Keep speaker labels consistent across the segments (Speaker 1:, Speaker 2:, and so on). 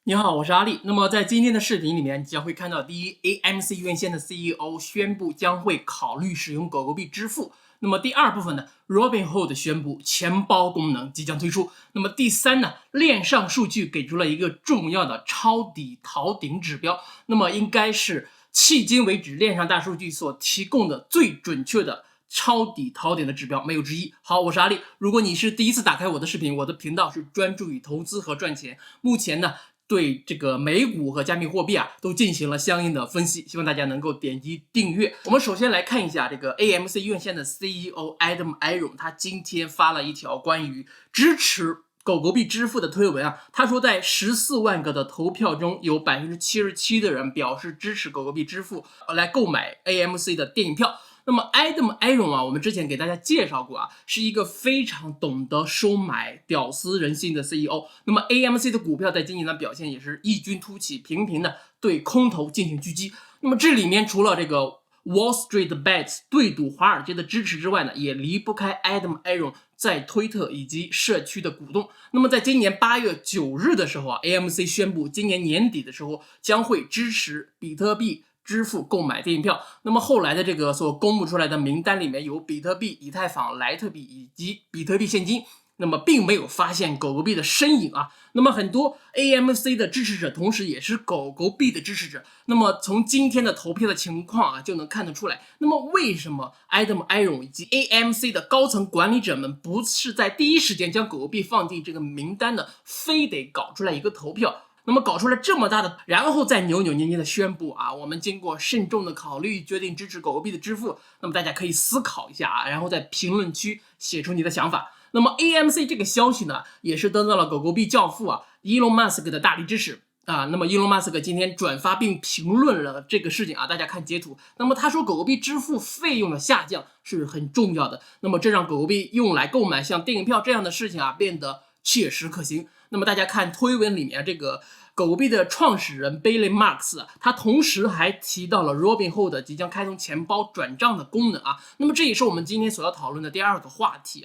Speaker 1: 你好，我是阿力。那么在今天的视频里面，你将会看到第一，AMC 院线的 CEO 宣布将会考虑使用狗狗币支付。那么第二部分呢，Robinhood 宣布钱包功能即将推出。那么第三呢，链上数据给出了一个重要的抄底逃顶指标，那么应该是迄今为止链上大数据所提供的最准确的抄底逃顶的指标，没有之一。好，我是阿力。如果你是第一次打开我的视频，我的频道是专注于投资和赚钱。目前呢，对这个美股和加密货币都进行了相应的分析，希望大家能够点击订阅。我们首先来看一下这个 AMC 院线的 CEO Adam Aron， 他今天发了一条关于支持狗狗币支付的推文他说在14万个的投票中，有77%的人表示支持狗狗币支付来购买 AMC 的电影票。那么 Adam Aron 我们之前给大家介绍过是一个非常懂得收买屌丝人心的 CEO。那么 AMC 的股票在今年的表现也是异军突起，频频的对空头进行狙击。那么这里面除了这个 Wall Street Bets 对赌华尔街的支持之外呢，也离不开 Adam Aron 在推特以及社区的鼓动。那么在今年8月9日的时候AMC 宣布今年年底的时候将会支持比特币支付购买电影票。那么后来的这个所公布出来的名单里面有比特币、以太坊、莱特币以及比特币现金，那么并没有发现狗狗币的身影那么很多 AMC 的支持者同时也是狗狗币的支持者。那么从今天的投票的情况就能看得出来，那么为什么 Adam Aron 以及 AMC 的高层管理者们不是在第一时间将狗狗币放进这个名单呢？非得搞出来一个投票，那么搞出来这么大的，然后再扭扭捏捏的宣布我们经过慎重的考虑决定支持狗狗币的支付。那么大家可以思考一下然后在评论区写出你的想法。那么 AMC 这个消息呢，也是得到了狗狗币教父Elon Musk 的大力支持那么 Elon Musk 今天转发并评论了这个事情大家看截图。那么他说狗狗币支付费用的下降是很重要的，那么这让狗狗币用来购买像电影票这样的事情变得切实可行。那么大家看推文里面这个狗狗币的创始人 Billy Marks 他同时还提到了 Robinhood 即将开通钱包转账的功能那么这也是我们今天所要讨论的第二个话题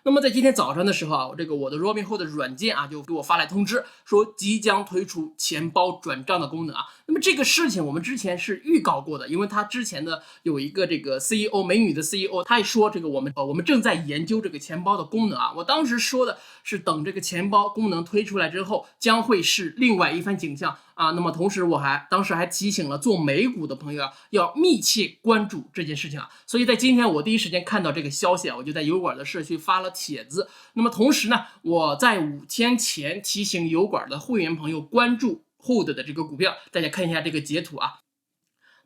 Speaker 1: 那么在今天早上的时候我的 Robinhood 的软件就给我发来通知，说即将推出钱包转账的功能那么这个事情我们之前是预告过的，因为他之前的有一个这个 CEO 美女的 CEO， 他也说这个我们正在研究这个钱包的功能我当时说的是等这个钱包功能推出来之后，将会是另外一番景象那么同时我当时还提醒了做美股的朋友要密切关注这件事情所以在今天我第一时间看到这个消息我就在油管的社区发了帖子。那么同时呢，我在5天前提醒油管的会员朋友关注 Hood 的这个股票，大家看一下这个截图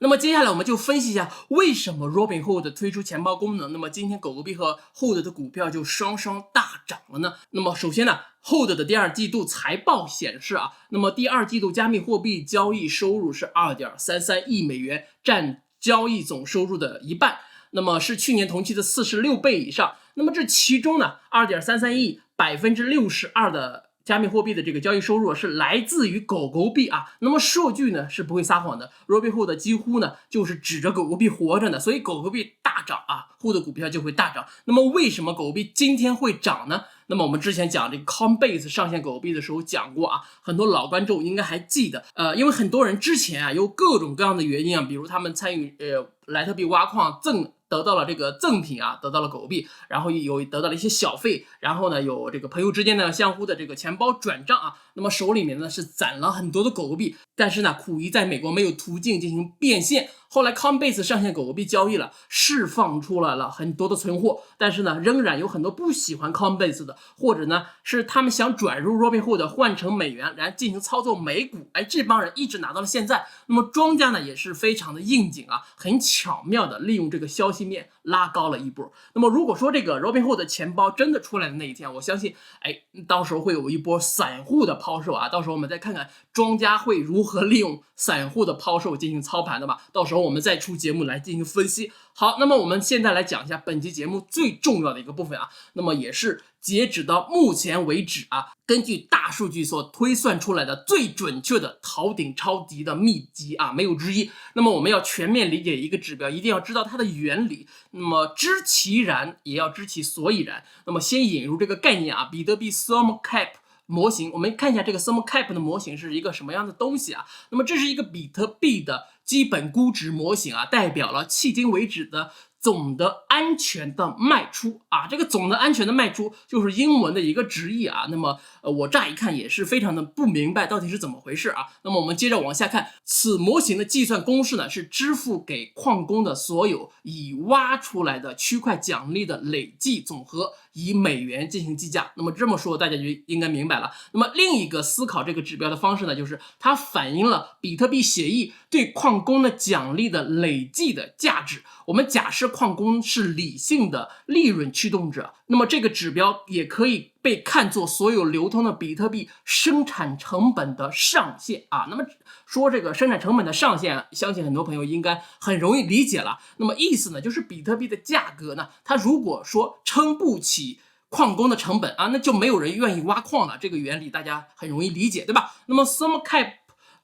Speaker 1: 那么接下来我们就分析一下为什么 Robinhood 推出钱包功能，那么今天狗狗币和 Hood 的股票就双双大涨了呢？那么首先呢，Hood 的第二季度财报显示那么第二季度加密货币交易收入是 2.33 亿美元，占交易总收入的一半，那么是去年同期的46倍以上。那么这其中呢 2.33 亿 62% 的加密货币的这个交易收入是来自于狗狗币那么数据呢是不会撒谎的， Robinhood 几乎呢就是指着狗狗币活着的，所以狗狗币大涨Hood 股票就会大涨。那么为什么狗狗币今天会涨呢？那么我们之前讲这个 Coinbase 上线狗狗币的时候讲过很多老观众应该还记得因为很多人之前有各种各样的原因比如他们参与莱特币挖矿得到了这个赠品得到了狗狗币，然后有得到了一些小费，然后呢有这个朋友之间的相互的这个钱包转账那么手里面呢是攒了很多的狗狗币，但是呢苦于在美国没有途径进行变现。后来 Coinbase 上线狗狗币交易了，释放出来了很多的存货，但是呢仍然有很多不喜欢 Coinbase 的，或者呢是他们想转入 Robinhood 换成美元然后进行操作美股，这帮人一直拿到了现在。那么庄家呢也是非常的应景很巧妙的利用这个消息面拉高了一波。那么如果说这个 Robinhood 的钱包真的出来的那一天，我相信到时候会有一波散户的抛售到时候我们再看看庄家会如何利用散户的抛售进行操盘的吧，到时候我们再出节目来进行分析。好，那么我们现在来讲一下本期节目最重要的一个部分那么也是截止到目前为止根据大数据所推算出来的最准确的逃顶抄底的秘籍没有之一。那么我们要全面理解一个指标，一定要知道它的原理，那么知其然也要知其所以然。那么先引入这个概念比特币 Small Cap 模型，我们看一下这个 ThermoCap 的模型是一个什么样的东西啊？那么这是一个比特币的基本估值模型啊，代表了迄今为止的总的安全的卖出啊，这个总的安全的卖出就是英文的一个直译啊。那么我乍一看也是非常的不明白到底是怎么回事啊。那么我们接着往下看，此模型的计算公式呢是支付给矿工的所有已挖出来的区块奖励的累计总和，以美元进行计价。那么这么说大家就应该明白了。那么另一个思考这个指标的方式呢，就是它反映了比特币协议对矿工的奖励的累计的价值。我们假设矿工是理性的利润驱动者，那么这个指标也可以被看作所有流通的比特币生产成本的上限啊。那么说这个生产成本的上限，相信很多朋友应该很容易理解了。那么意思呢，就是比特币的价格呢，它如果说撑不起矿工的成本啊，那就没有人愿意挖矿了。这个原理大家很容易理解，对吧？那么 ThermoCap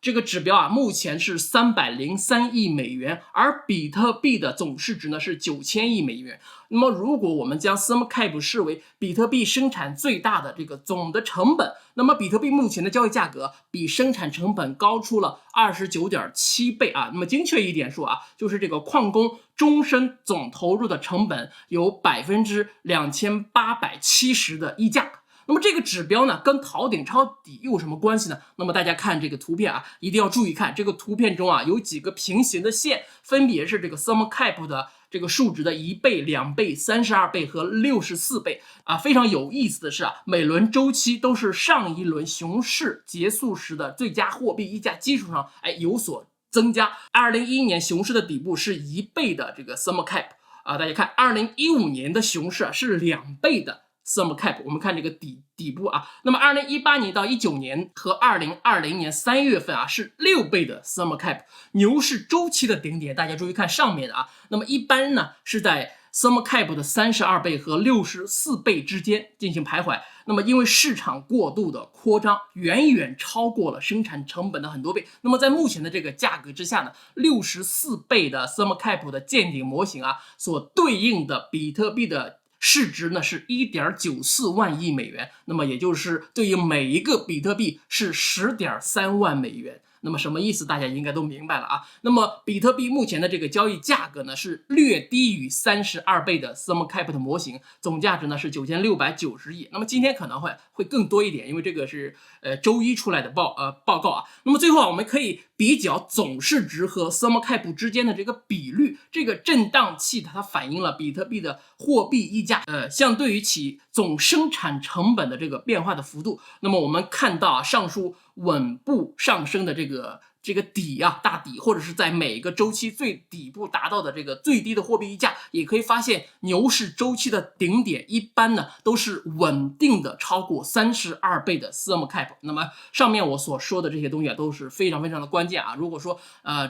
Speaker 1: 这个指标啊，目前是303亿美元，而比特币的总市值呢是9000亿美元。那么如果我们将 ThermoCap 视为比特币生产最大的这个总的成本，那么比特币目前的交易价格比生产成本高出了29.7倍啊。那么精确一点说啊，就是这个矿工终身总投入的成本有2870%的溢价。那么这个指标呢，跟逃顶抄底又有什么关系呢？那么大家看这个图片啊，一定要注意看这个图片中啊，有几个平行的线，分别是这个 ThermoCap 的这个数值的1倍、2倍、32倍和64倍啊。非常有意思的是啊，每轮周期都是上一轮熊市结束时的最佳货币溢价基础上有所增加。2011年熊市的底部是1倍的这个 ThermoCap啊，大家看2015年的熊市啊是2倍的ThermoCap， 我们看这个底部啊，那么2018年到19年和2020年3月份啊是6倍的 ThermoCap。 牛市周期的顶点，大家注意看上面的啊，那么一般呢是在 ThermoCap 的32倍和64倍之间进行徘徊。那么因为市场过度的扩张，远远超过了生产成本的很多倍。那么在目前的这个价格之下呢，64倍的 ThermoCap 的见顶模型啊，所对应的比特币的市值呢是1.94万亿美元，那么也就是对应每一个比特币是10.3万美元。那么什么意思？大家应该都明白了啊。那么比特币目前的这个交易价格呢是略低于32倍的 ThermoCap 的模型，总价值呢是9690亿。那么今天可能会更多一点，因为这个是周一出来的报告啊。那么最后我们可以比较总市值和 ThermoCap 之间的这个比率，这个震荡器它反映了比特币的货币溢价相对于其总生产成本的这个变化的幅度。那么我们看到啊，上述稳步上升的这个底啊，大底，或者是在每个周期最底部达到的这个最低的货币溢价，也可以发现牛市周期的顶点一般呢都是稳定的超过32倍的 ThermoCap。 那么上面我所说的这些东西啊都是非常非常的关键啊，如果说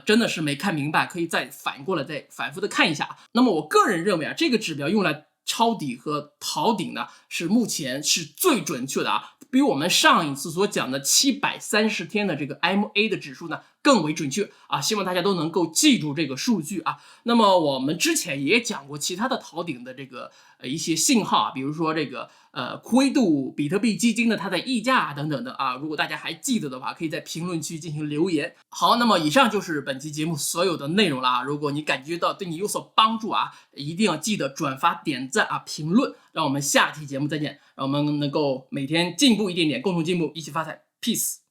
Speaker 1: 真的是没看明白，可以再反过来再反复的看一下。那么我个人认为啊，这个指标用来抄底和逃顶呢是目前是最准确的啊，比我们上一次所讲的730天的这个 MA 的指数呢更为准确啊，希望大家都能够记住这个数据啊。那么我们之前也讲过其他的逃顶的这个一些信号啊，比如说这个灰度比特币基金的它的溢价等等的啊，如果大家还记得的话，可以在评论区进行留言。好，那么以上就是本期节目所有的内容了啊，如果你感觉到对你有所帮助啊，一定要记得转发、点赞啊、评论。让我们下期节目再见，让我们能够每天进步一点点，共同进步，一起发财 ，peace。